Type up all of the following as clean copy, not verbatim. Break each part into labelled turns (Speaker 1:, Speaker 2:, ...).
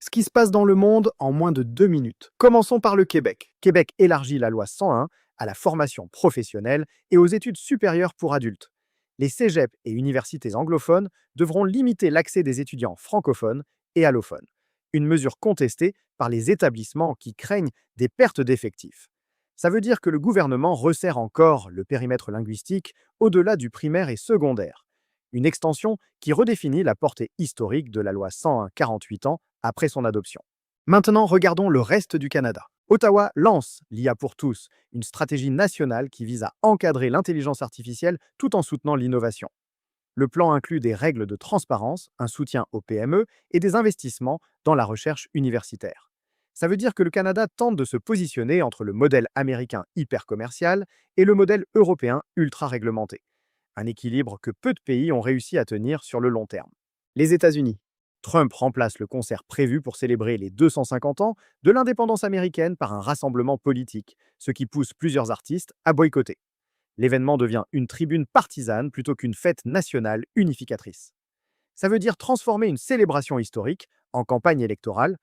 Speaker 1: Ce qui se passe dans le monde en moins de 2 minutes. Commençons par le Québec. Québec élargit la loi 101 à la formation professionnelle et aux études supérieures pour adultes. Les cégeps et universités anglophones devront limiter l'accès des étudiants francophones et allophones. Une mesure contestée par les établissements qui craignent des pertes d'effectifs. Ça veut dire que le gouvernement resserre encore le périmètre linguistique au-delà du primaire et secondaire. Une extension qui redéfinit la portée historique de la loi 101 48 ans après son adoption. Maintenant, regardons le reste du Canada. Ottawa lance l'IA pour tous, une stratégie nationale qui vise à encadrer l'intelligence artificielle tout en soutenant l'innovation. Le plan inclut des règles de transparence, un soutien aux PME et des investissements dans la recherche universitaire. Ça veut dire que le Canada tente de se positionner entre le modèle américain hyper commercial et le modèle européen ultra réglementé. Un équilibre que peu de pays ont réussi à tenir sur le long terme. Les États-Unis. Trump remplace le concert prévu pour célébrer les 250 ans de l'indépendance américaine par un rassemblement politique, ce qui pousse plusieurs artistes à boycotter. L'événement devient une tribune partisane plutôt qu'une fête nationale unificatrice. Ça veut dire transformer une célébration historique en campagne électorale,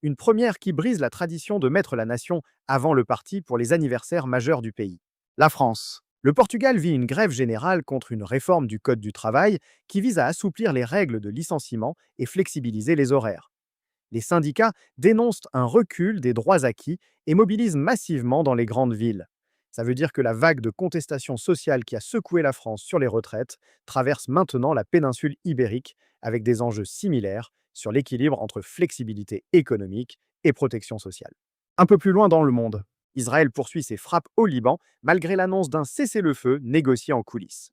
Speaker 1: une première qui brise la tradition de mettre la nation avant le parti pour les anniversaires majeurs du pays. La France. Le Portugal vit une grève générale contre une réforme du Code du travail qui vise à assouplir les règles de licenciement et flexibiliser les horaires. Les syndicats dénoncent un recul des droits acquis et mobilisent massivement dans les grandes villes. Ça veut dire que la vague de contestation sociale qui a secoué la France sur les retraites traverse maintenant la péninsule ibérique avec des enjeux similaires sur l'équilibre entre flexibilité économique et protection sociale. Un peu plus loin dans le monde, Israël poursuit ses frappes au Liban malgré l'annonce d'un cessez-le-feu négocié en coulisses.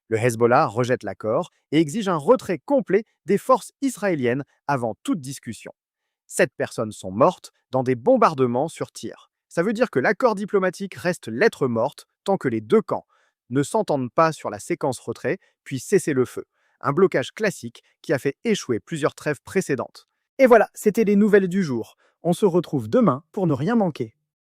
Speaker 1: Le Hezbollah rejette l'accord et exige un retrait complet des forces israéliennes avant toute discussion. 7 personnes sont mortes dans des bombardements sur tir. Ça veut dire que l'accord diplomatique reste lettre morte tant que les deux camps ne s'entendent pas sur la séquence retrait puis cessez-le-feu. Un blocage classique qui a fait échouer plusieurs trêves précédentes. Et voilà, c'était les nouvelles du jour. On se retrouve demain pour ne rien manquer.